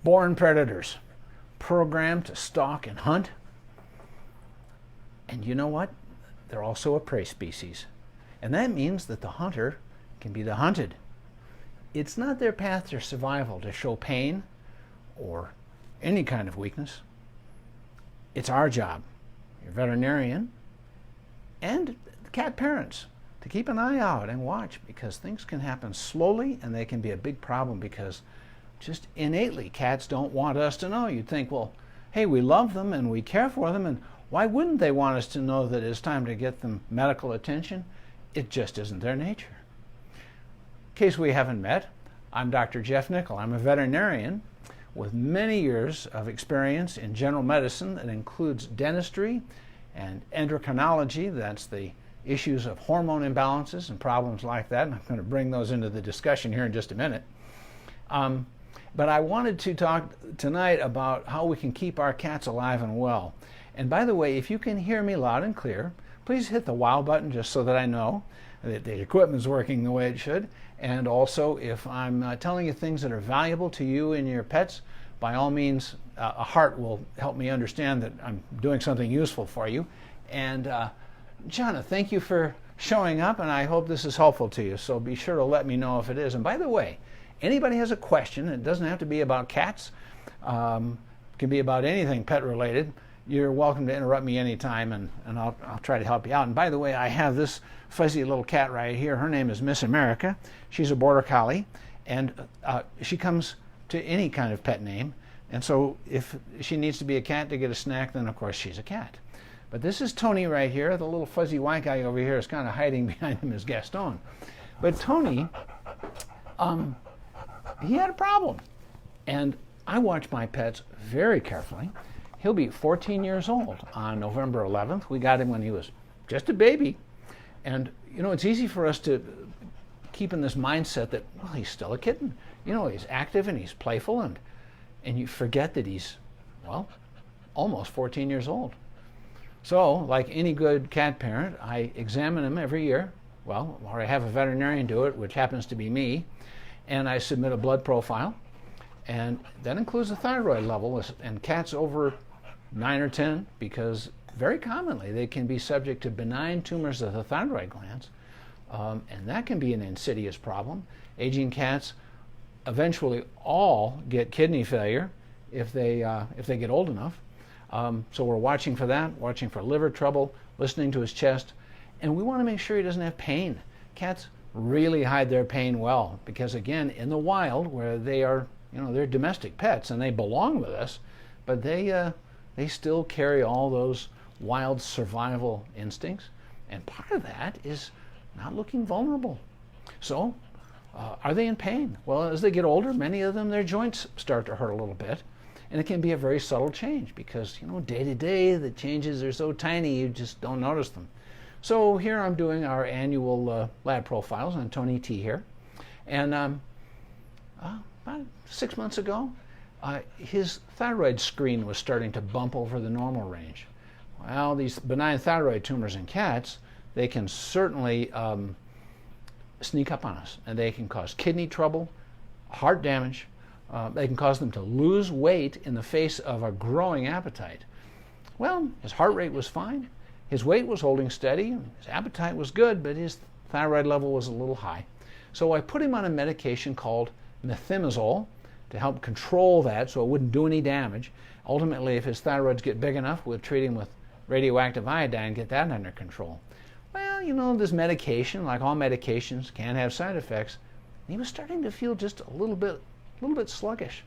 born predators, programmed to stalk and hunt. And you know what? They're also a prey species. And that means that the hunter can be the hunted. It's not their path to survival to show pain or any kind of weakness. It's our job, your veterinarian, and the cat parents, to keep an eye out and watch, because things can happen slowly and they can be a big problem because just innately cats don't want us to know. You'd think, well, hey, we love them and we care for them, and why wouldn't they want us to know that it's time to get them medical attention? It just isn't their nature. In case we haven't met, I'm Dr. Jeff Nickel. I'm a veterinarian with many years of experience in general medicine that includes dentistry and endocrinology. That's the issues of hormone imbalances and problems like that. And I'm going to bring those into the discussion here in just a minute. But I wanted to talk tonight about how we can keep our cats alive and well. And by the way, if you can hear me loud and clear, please hit the wow button just so that I know that the equipment's working the way it should. And also, if I'm telling you things that are valuable to you and your pets, by all means, a heart will help me understand that I'm doing something useful for you. And Jonna, thank you for showing up, and I hope this is helpful to you. So be sure to let me know if it is. And by the way, anybody has a question, it doesn't have to be about cats, it can be about anything pet related. You're welcome to interrupt me anytime, and I'll try to help you out. And by the way, I have this fuzzy little cat right here. Her name is Miss America. She's a border collie, and she comes to any kind of pet name. And so if she needs to be a cat to get a snack, then of course she's a cat. But this is Tony right here. The little fuzzy white guy over here is kind of hiding behind him as Gaston. But Tony, he had a problem. And I watch my pets very carefully. He'll be 14 years old on November 11th. We got him when he was just a baby. And, you know, it's easy for us to keep in this mindset that, well, he's still a kitten. You know, he's active and he's playful, and you forget that he's, well, almost 14 years old. So, like any good cat parent, I examine him every year. Well, or I have a veterinarian do it, which happens to be me, and I submit a blood profile. And that includes the thyroid level, and cats over 9 or 10, because very commonly they can be subject to benign tumors of the thyroid glands, and that can be an insidious problem. Aging cats eventually all get kidney failure if they get old enough. So we're watching for that, watching for liver trouble, listening to his chest, and we want to make sure he doesn't have pain. Cats really hide their pain well, because again, in the wild, where they are, you know, they're domestic pets and they belong with us, but they still carry all those wild survival instincts, and part of that is not looking vulnerable. So, are they in pain? Well, as they get older, many of them, their joints start to hurt a little bit, and it can be a very subtle change because, you know, day to day, the changes are so tiny you just don't notice them. So here I'm doing our annual lab profiles on Tony T here, and about 6 months ago, his thyroid screen was starting to bump over the normal range. Well, these benign thyroid tumors in cats, they can certainly sneak up on us, and they can cause kidney trouble, heart damage. They can cause them to lose weight in the face of a growing appetite. Well, his heart rate was fine, his weight was holding steady, his appetite was good, but his thyroid level was a little high. So I put him on a medication called methimazole to help control that so it wouldn't do any damage. Ultimately, if his thyroids get big enough, we'll treat him with radioactive iodine and get that under control. Well, you know, this medication, like all medications, can have side effects. He was starting to feel just a little bit sluggish.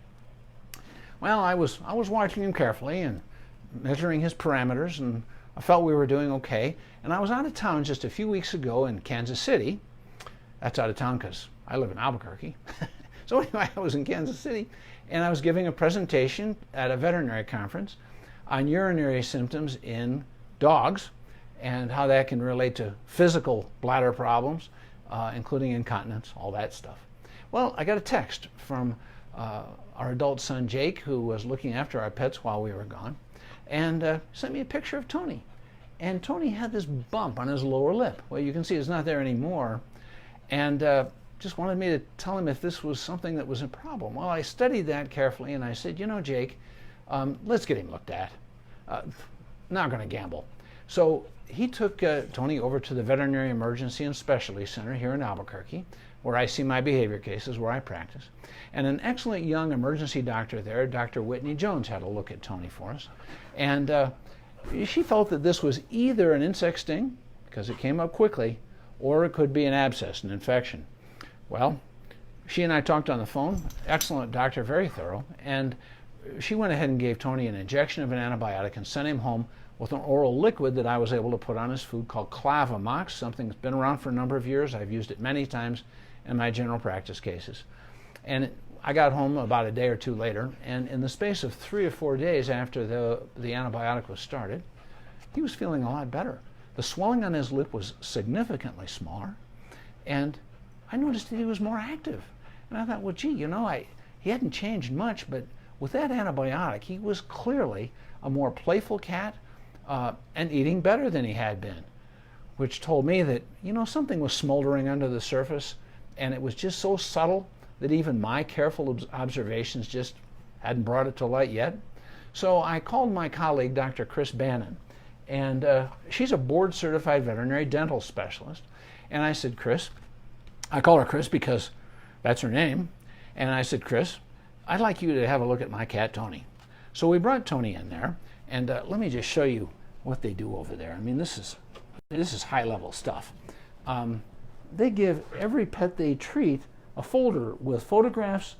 Well, I was watching him carefully and measuring his parameters, and I felt we were doing okay. And I was out of town just a few weeks ago in Kansas City. That's out of town because I live in Albuquerque. So anyway, I was in Kansas City, and I was giving a presentation at a veterinary conference on urinary symptoms in dogs and how that can relate to physical bladder problems, including incontinence, all that stuff. Well, I got a text from our adult son, Jake, who was looking after our pets while we were gone, and sent me a picture of Tony. And Tony had this bump on his lower lip. Well, you can see it's not there anymore. And just wanted me to tell him if this was something that was a problem. Well, I studied that carefully, and I said, you know, Jake, let's get him looked at. Not going to gamble. So he took Tony over to the Veterinary Emergency and Specialty Center here in Albuquerque, where I see my behavior cases, where I practice. And an excellent young emergency doctor there, Dr. Whitney Jones, had a look at Tony for us. And she felt that this was either an insect sting, because it came up quickly, or it could be an abscess, an infection. Well, she and I talked on the phone. Excellent doctor, very thorough. And she went ahead and gave Tony an injection of an antibiotic and sent him home with an oral liquid that I was able to put on his food called Clavamox, something that's been around for a number of years. I've used it many times in my general practice cases. And I got home about a day or two later, and in the space of 3 or 4 days after the antibiotic was started, he was feeling a lot better. The swelling on his lip was significantly smaller, and I noticed that he was more active. And I thought, well, gee, you know, he hadn't changed much, but with that antibiotic, he was clearly a more playful cat and eating better than he had been, which told me that, you know, something was smoldering under the surface, and it was just so subtle that even my careful observations just hadn't brought it to light yet. So I called my colleague, Dr. Chris Bannon, and she's a board-certified veterinary dental specialist. And I said, Chris, I call her Chris because that's her name. And I said, Chris, I'd like you to have a look at my cat, Tony. So we brought Tony in there, and let me just show you what they do over there. I mean, this is high-level stuff. They give every pet they treat a folder with photographs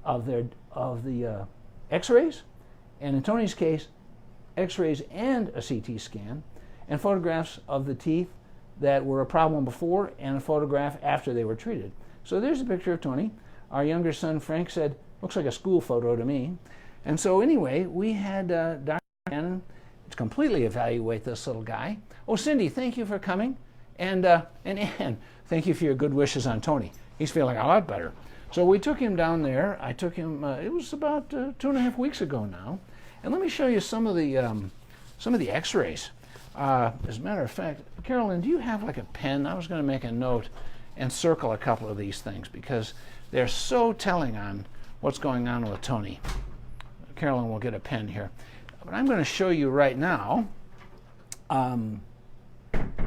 of the X-rays, and in Tony's case, X-rays and a CT scan, and photographs of the teeth that were a problem before and a photograph after they were treated. So there's a picture of Tony. Our younger son Frank said, looks like a school photo to me. And so anyway, we had Dr. Bannon to completely evaluate this little guy. Oh, Cindy, thank you for coming. And Ann, thank you for your good wishes on Tony. He's feeling a lot better. So we took him down there. I took him, it was about 2.5 weeks ago now. And let me show you some of the X-rays. As a matter of fact, Carolyn, do you have like a pen? I was going to make a note and circle a couple of these things because they're so telling on what's going on with Tony. Carolyn will get a pen here. But I'm going to show you right now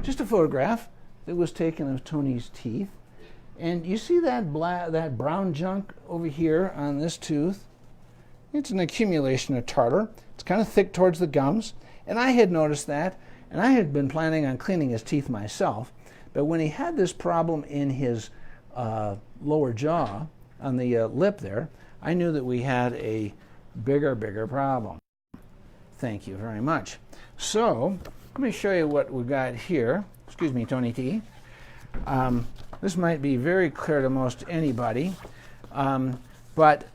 just a photograph that was taken of Tony's teeth. And you see that brown junk over here on this tooth? It's an accumulation of tartar. It's kind of thick towards the gums. And I had noticed that, and I had been planning on cleaning his teeth myself. But when he had this problem in his lower jaw, on the lip there, I knew that we had a bigger problem. Thank you very much. So, let me show you what we've got here. Excuse me, Tony T. This might be very clear to most anybody, but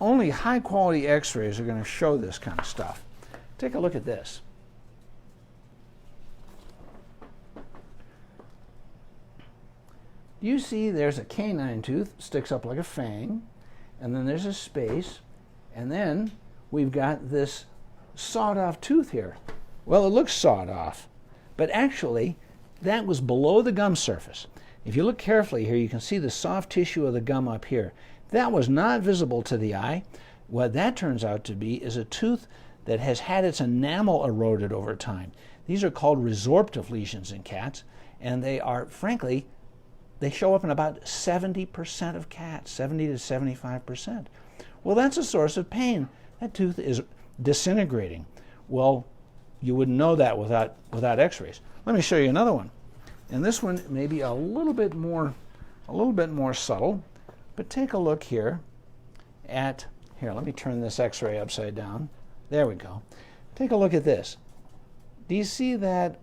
only high-quality X-rays are going to show this kind of stuff. Take a look at this. You see there's a canine tooth, sticks up like a fang, and then there's a space, and then we've got this sawed-off tooth here. Well, it looks sawed off, but actually that was below the gum surface. If you look carefully here, you can see the soft tissue of the gum up here. That was not visible to the eye. What that turns out to be is a tooth that has had its enamel eroded over time. These are called resorptive lesions in cats, and they are, frankly, they show up in about 70% of cats, 70 to 75%. Well, that's a source of pain. That tooth is disintegrating. Well, you wouldn't know that without X-rays. Let me show you another one. And this one may be a little bit more subtle, but take a look here at, here, let me turn this X-ray upside down. There we go. Take a look at this. Do you see that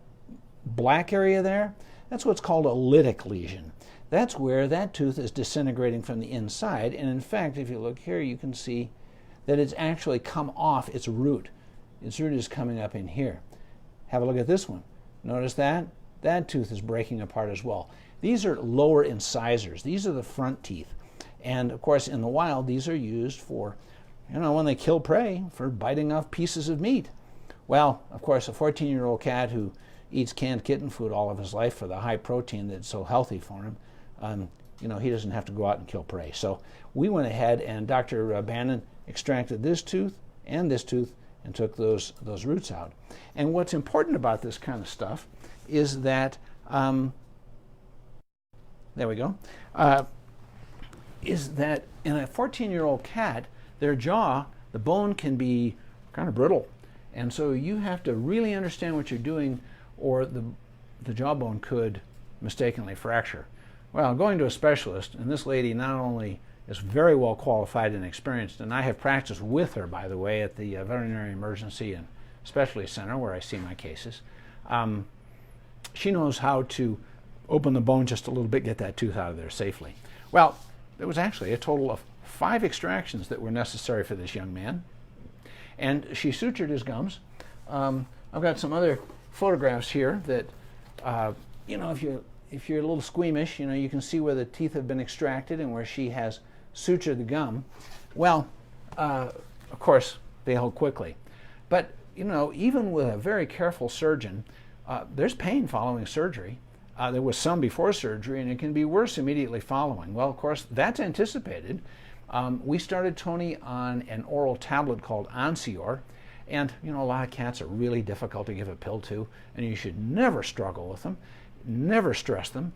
black area there? That's what's called a lytic lesion. That's where that tooth is disintegrating from the inside. And in fact, if you look here, you can see that it's actually come off its root. Its root is coming up in here. Have a look at this one. Notice that? That tooth is breaking apart as well. These are lower incisors. These are the front teeth. And of course, in the wild, these are used for, when they kill prey, for biting off pieces of meat. Well, of course, a 14-year-old cat who eats canned kitten food all of his life for the high protein that's so healthy for him, he doesn't have to go out and kill prey. So we went ahead and Dr. Bannon extracted this tooth and took those roots out. And what's important about this kind of stuff is that, there we go, is that in a 14-year-old cat, their jaw, the bone can be kind of brittle. And so you have to really understand what you're doing, or the jawbone could mistakenly fracture. Well, going to a specialist, and this lady not only is very well qualified and experienced, and I have practiced with her, by the way, at the Veterinary Emergency and Specialty Center where I see my cases. She knows how to open the bone just a little bit, get that tooth out of there safely. Well, there was actually a total of 5 extractions that were necessary for this young man. And she sutured his gums. I've got some other photographs here that, if you're a little squeamish, you can see where the teeth have been extracted and where she has sutured the gum. Well, of course, they heal quickly. But, even with a very careful surgeon, there's pain following surgery. There was some before surgery, and it can be worse immediately following. Well, of course, that's anticipated. We started Tony on an oral tablet called Onsior, and a lot of cats are really difficult to give a pill to, and you should never struggle with them, never stress them.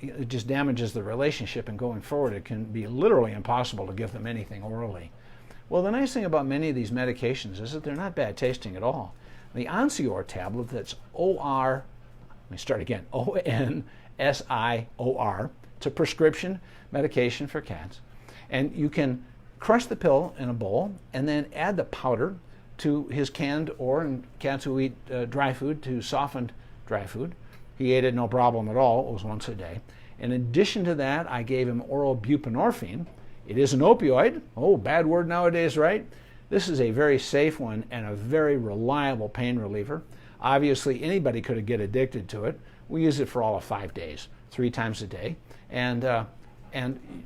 It just damages the relationship, and going forward it can be literally impossible to give them anything orally. Well, the nice thing about many of these medications is that they're not bad tasting at all. The Onsior tablet, that's O-R, let me start again, O-N-S-I-O-R, it's a prescription medication for cats. And you can crush the pill in a bowl and then add the powder to his canned, or in cats who eat dry food, to softened dry food. He ate it no problem at all. It was once a day. In addition to that, I gave him oral buprenorphine. It is an opioid. Oh, bad word nowadays, right? This is a very safe one and a very reliable pain reliever. Obviously, anybody could get addicted to it. We use it for all of 5 days, 3 times a day. And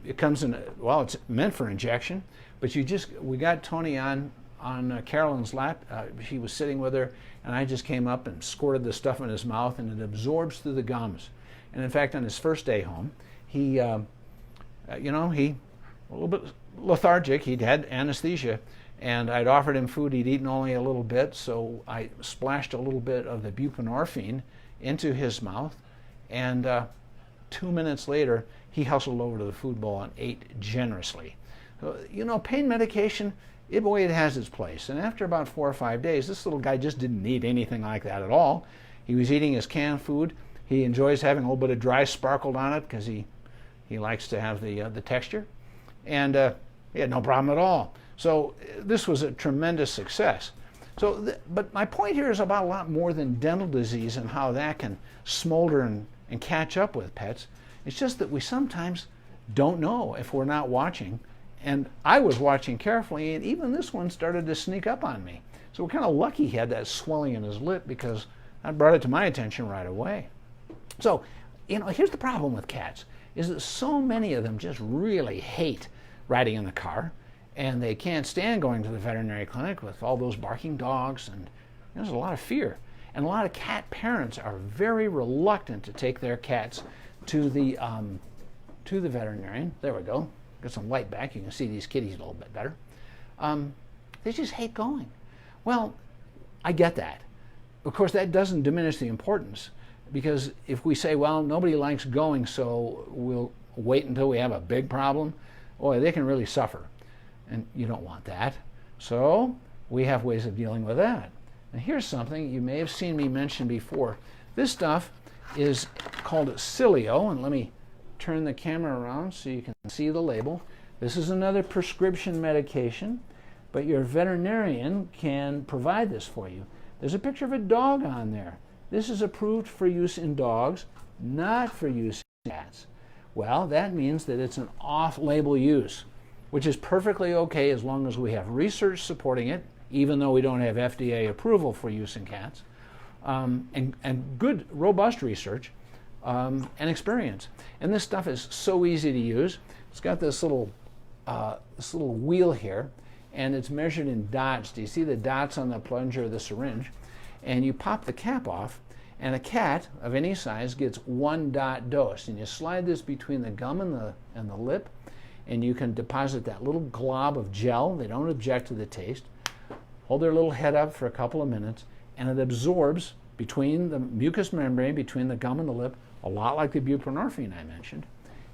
it comes in, well, it's meant for injection, but we got Tony on Carolyn's lap. She was sitting with her, and I just came up and squirted the stuff in his mouth, and it absorbs through the gums. And in fact, on his first day home, he a little bit lethargic. He'd had anesthesia, and I'd offered him food. He'd eaten only a little bit, so I splashed a little bit of the buprenorphine into his mouth, and 2 minutes later, he hustled over to the food bowl and ate generously. So, pain medication, it has its place. And after about 4 or 5 days, this little guy just didn't need anything like that at all. He was eating his canned food. He enjoys having a little bit of dry sparkled on it because he likes to have the texture. And he had no problem at all. So this was a tremendous success. So, but my point here is about a lot more than dental disease and how that can smolder and catch up with pets. It's just that we sometimes don't know if we're not watching. And I was watching carefully, and even this one started to sneak up on me. So we're kind of lucky he had that swelling in his lip, because that brought it to my attention right away. So, here's the problem with cats, is that so many of them just really hate riding in the car, and they can't stand going to the veterinary clinic with all those barking dogs, and there's a lot of fear. And a lot of cat parents are very reluctant to take their cats to the veterinarian. There we go. Get some light back. You can see these kitties a little bit better. They just hate going. Well, I get that. Of course, that doesn't diminish the importance, because if we say, well, nobody likes going, so we'll wait until we have a big problem, boy, they can really suffer. And you don't want that. So we have ways of dealing with that. And here's something you may have seen me mention before. This stuff is called Cilio, and let me turn the camera around so you can see the label. This is another prescription medication, but your veterinarian can provide this for you. There's a picture of a dog on there. This is approved for use in dogs, not for use in cats. Well, that means that it's an off-label use, which is perfectly okay as long as we have research supporting it, even though we don't have FDA approval for use in cats, and good, robust research and experience. And this stuff is so easy to use. It's got this little wheel here, and it's measured in dots. Do you see the dots on the plunger of the syringe? And you pop the cap off, And a cat of any size gets 1 dot dose. And you slide this between the gum and the lip, and you can deposit that little glob of gel. They don't object to the taste. Hold their little head up for a couple of minutes, and it absorbs between the mucous membrane, between the gum and the lip, a lot like the buprenorphine I mentioned.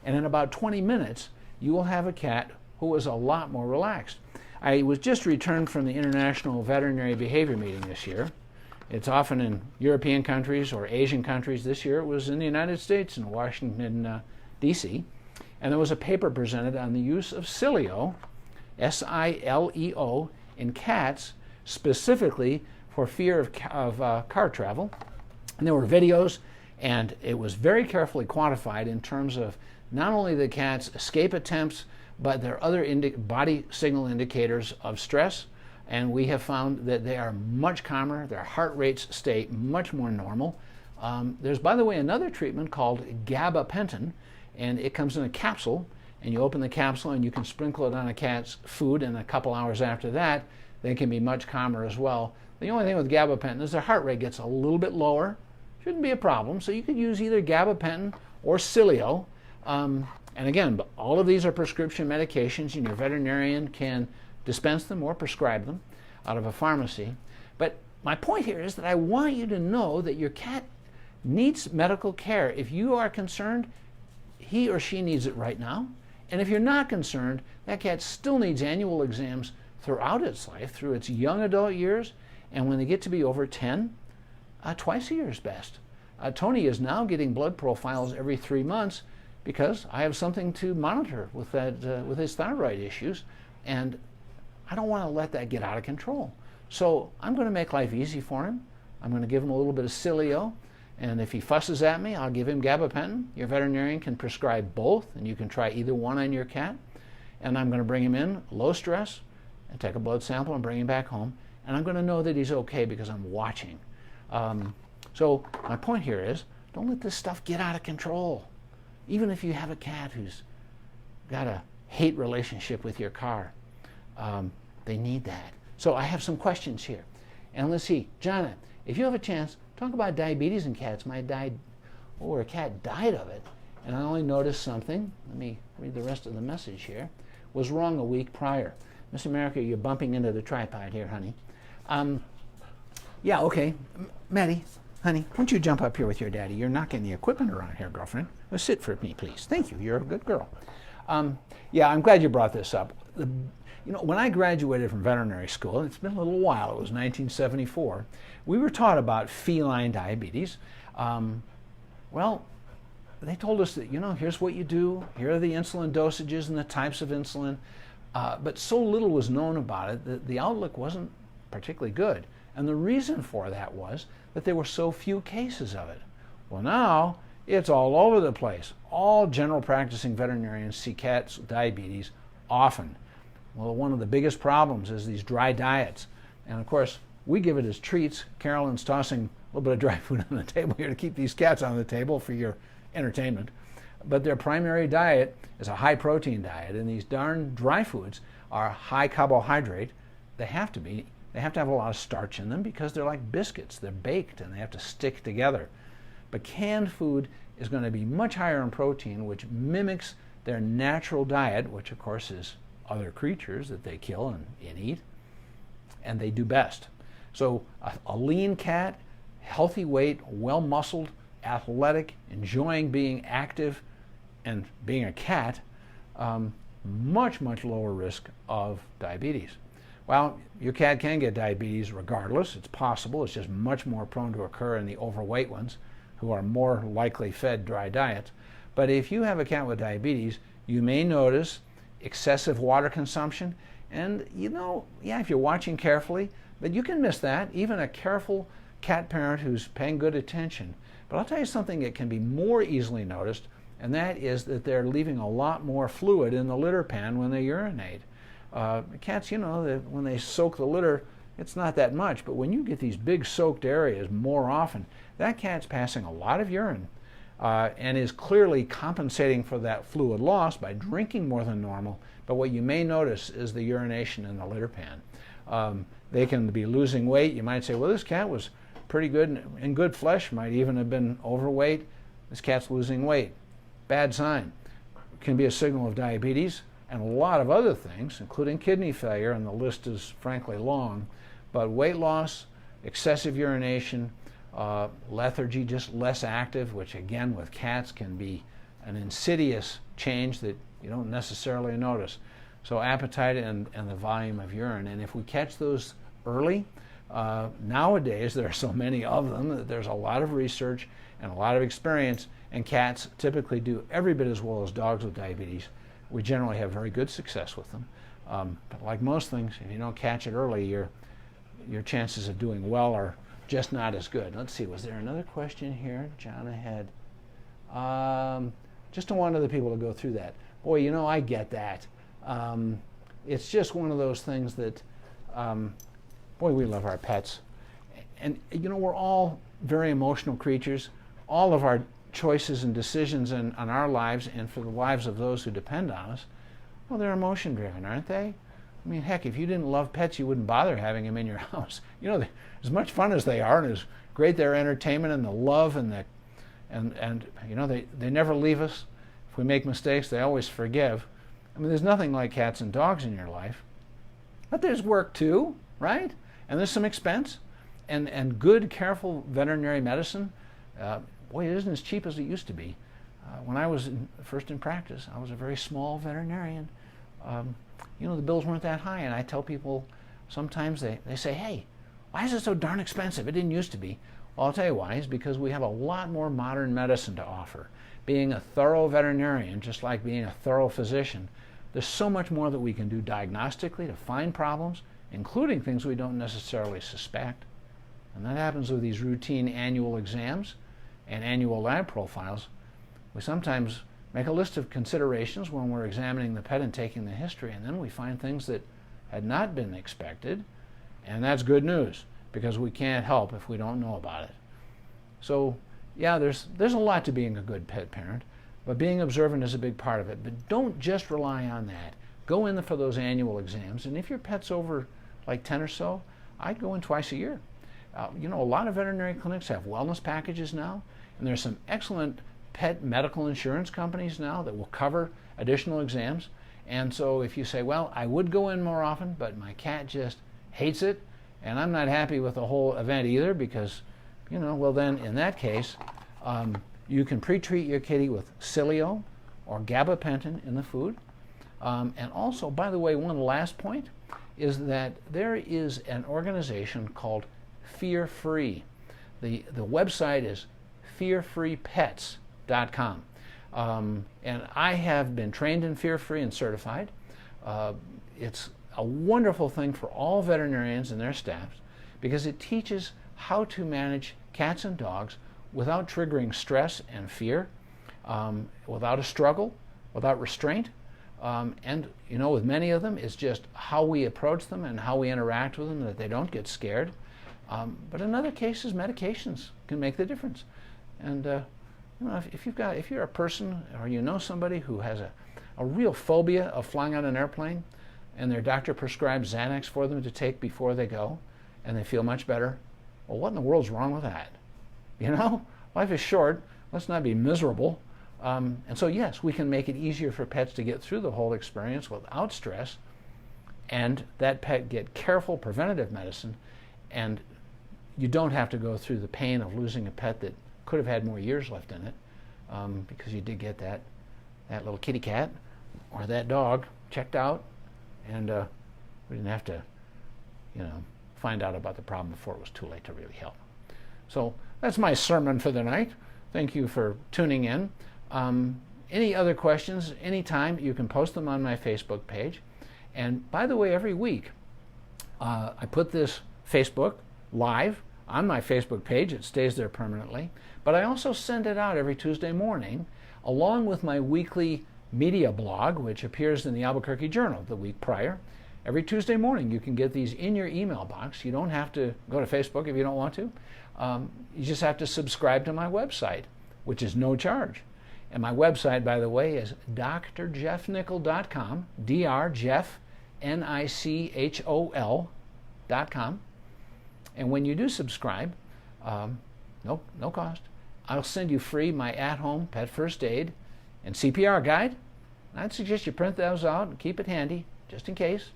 And in about 20 minutes, you will have a cat who is a lot more relaxed. I was just returned from the International Veterinary Behavior Meeting this year. It's often in European countries or Asian countries. This year it was in the United States in Washington, D.C. And there was a paper presented on the use of Sileo, S-I-L-E-O, in cats, specifically for fear of car travel. And there were videos, and it was very carefully quantified in terms of not only the cat's escape attempts, but their other body signal indicators of stress. And we have found that they are much calmer. Their heart rates stay much more normal. There's, by the way, another treatment called gabapentin, and it comes in a capsule, and you open the capsule and you can sprinkle it on a cat's food, and a couple hours after that, they can be much calmer as well. The only thing with gabapentin is their heart rate gets a little bit lower. Shouldn't be a problem. So you could use either gabapentin or Sileo. And again, all of these are prescription medications, and your veterinarian can dispense them or prescribe them out of a pharmacy. But my point here is that I want you to know that your cat needs medical care. If you are concerned, he or she needs it right now. And if you're not concerned, that cat still needs annual exams throughout its life, through its young adult years, and when they get to be over 10, twice a year is best. Tony is now getting blood profiles every 3 months because I have something to monitor with that, with his thyroid issues, and I don't want to let that get out of control. So I'm going to make life easy for him. I'm going to give him a little bit of Sileo, and if he fusses at me, I'll give him gabapentin. Your veterinarian can prescribe both, and you can try either one on your cat. And I'm going to bring him in low stress and take a blood sample and bring him back home. And I'm going to know that he's okay because I'm watching. So my point here is, don't let this stuff get out of control. Even if you have a cat who's got a hate relationship with your car, they need that. So I have some questions here. And let's see, Jonna, if you have a chance, talk about diabetes in cats. A cat died of it. And I only noticed something. Let me read the rest of the message here. Was wrong a week prior. Miss America, you're bumping into the tripod here, honey. Yeah, okay. Maddie, honey, why don't you jump up here with your daddy? You're knocking the equipment around here, girlfriend. Sit for me, please. Thank you. You're a good girl. Yeah, I'm glad you brought this up. You know, when I graduated from veterinary school, it's been a little while, it was 1974, we were taught about feline diabetes. Well, they told us that, you know, here's what you do, here are the insulin dosages and the types of insulin, but so little was known about it that the outlook wasn't particularly good. And the reason for that was that there were so few cases of it. Well, now it's all over the place. All general practicing veterinarians see cats with diabetes often. Well, one of the biggest problems is these dry diets. And of course, we give it as treats. Carolyn's tossing a little bit of dry food on the table here to keep these cats on the table for your entertainment. But their primary diet is a high protein diet, and these darn dry foods are high carbohydrate. They have to be. They have to have a lot of starch in them because they're like biscuits. They're baked and they have to stick together. But canned food is going to be much higher in protein, which mimics their natural diet, which of course is other creatures that they kill and eat, and they do best. So a lean cat, healthy weight, well-muscled, athletic, enjoying being active and being a cat, much, much lower risk of diabetes. Well, your cat can get diabetes regardless. It's possible. It's just much more prone to occur in the overweight ones who are more likely fed dry diets. But if you have a cat with diabetes, you may notice excessive water consumption. And, you know, yeah, if you're watching carefully, but you can miss that, even a careful cat parent who's paying good attention. But I'll tell you something that can be more easily noticed, and that is that they're leaving a lot more fluid in the litter pan when they urinate. Cats, you know, when they soak the litter, it's not that much, but when you get these big soaked areas more often, that cat's passing a lot of urine and is clearly compensating for that fluid loss by drinking more than normal. But what you may notice is the urination in the litter pan. They can be losing weight. You might say, well, this cat was pretty good, in good flesh, might even have been overweight. This cat's losing weight. Bad sign. Can be a signal of diabetes and a lot of other things, including kidney failure, and the list is frankly long. But weight loss, excessive urination, lethargy, just less active, which again with cats can be an insidious change that you don't necessarily notice. So appetite and the volume of urine. And if we catch those early, nowadays there are so many of them that there's a lot of research and a lot of experience, and cats typically do every bit as well as dogs with diabetes. We generally have very good success with them. But like most things, if you don't catch it early, your chances of doing well are just not as good. Let's see, was there another question here? John ahead. Just don't want other people to go through that. Boy, you know, I get that. It's just one of those things that, boy, we love our pets. And, you know, we're all very emotional creatures. All of our choices and decisions on our lives and for the lives of those who depend on us, well, they're emotion driven, aren't they? I mean, heck, if you didn't love pets, you wouldn't bother having them in your house. You know, as much fun as they are, and as great their entertainment and the love and you know, they never leave us. If we make mistakes, they always forgive. I mean, there's nothing like cats and dogs in your life. But there's work too, right? And there's some expense. And good, careful veterinary medicine, boy, it isn't as cheap as it used to be. When I was first in practice, I was a very small veterinarian. You know, the bills weren't that high, and I tell people sometimes they say, hey, why is it so darn expensive? It didn't used to be. Well, I'll tell you why. It's because we have a lot more modern medicine to offer. Being a thorough veterinarian, just like being a thorough physician, there's so much more that we can do diagnostically to find problems, including things we don't necessarily suspect. And that happens with these routine annual exams and annual lab profiles. We sometimes make a list of considerations when we're examining the pet and taking the history, and then we find things that had not been expected, and that's good news, because we can't help if we don't know about it. So, yeah, there's a lot to being a good pet parent, but being observant is a big part of it. But don't just rely on that. Go in for those annual exams, and if your pet's over like 10 or so, I'd go in twice a year. You know, a lot of veterinary clinics have wellness packages now, and there's some excellent pet medical insurance companies now that will cover additional exams. And so if you say, well, I would go in more often, but my cat just hates it, and I'm not happy with the whole event either, because, you know, well then in that case, you can pre-treat your kitty with Cilio or gabapentin in the food. And also, by the way, one last point is that there is an organization called Fear Free. The website is fearfreepets.com. And I have been trained in Fear Free and certified. It's a wonderful thing for all veterinarians and their staffs because it teaches how to manage cats and dogs without triggering stress and fear, without a struggle, without restraint. And, you know, with many of them, it's just how we approach them and how we interact with them that they don't get scared. But in other cases, medications can make the difference. And you know, if you're a person or you know somebody who has a real phobia of flying on an airplane, and their doctor prescribes Xanax for them to take before they go, and they feel much better, well, what in the world's wrong with that? You know, life is short. Let's not be miserable. And so, yes, we can make it easier for pets to get through the whole experience without stress, and that pet get careful preventative medicine, and you don't have to go through the pain of losing a pet that could have had more years left in it, because you did get that little kitty cat or that dog checked out, and we didn't have to, you know, find out about the problem before it was too late to really help. So that's my sermon for the night. Thank you for tuning in. Any other questions, anytime, you can post them on my Facebook page. And by the way, every week I put this Facebook live on my Facebook page. It stays there permanently. But I also send it out every Tuesday morning along with my weekly media blog, which appears in the Albuquerque Journal the week prior. Every Tuesday morning you can get these in your email box. You don't have to go to Facebook if you don't want to. You just have to subscribe to my website, which is no charge. And my website, by the way, is drjeffnicol.com, drjeffnicol.com. And when you do subscribe, No cost. I'll send you free my at-home pet first aid and CPR guide. I'd suggest you print those out and keep it handy, just in case.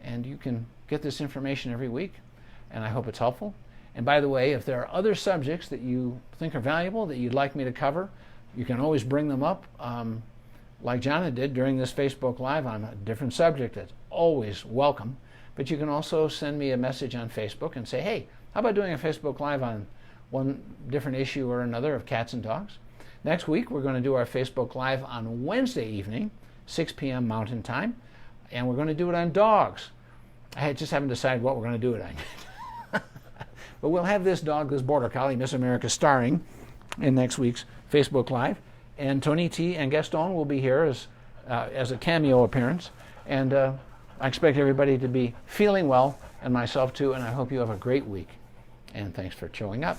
And you can get this information every week, and I hope it's helpful. And by the way, if there are other subjects that you think are valuable that you'd like me to cover, you can always bring them up, like Jana did during this Facebook Live on a different subject. That's always welcome. But you can also send me a message on Facebook and say, hey, how about doing a Facebook Live on one different issue or another of cats and dogs? Next week, we're going to do our Facebook Live on Wednesday evening, 6 p.m. Mountain Time, and we're going to do it on dogs. I just haven't decided what we're going to do it on. But we'll have this dog, this Border Collie, Miss America, starring in next week's Facebook Live. And Tony T. and Gaston will be here as a cameo appearance. And I expect everybody to be feeling well, and myself too, and I hope you have a great week. And thanks for showing up.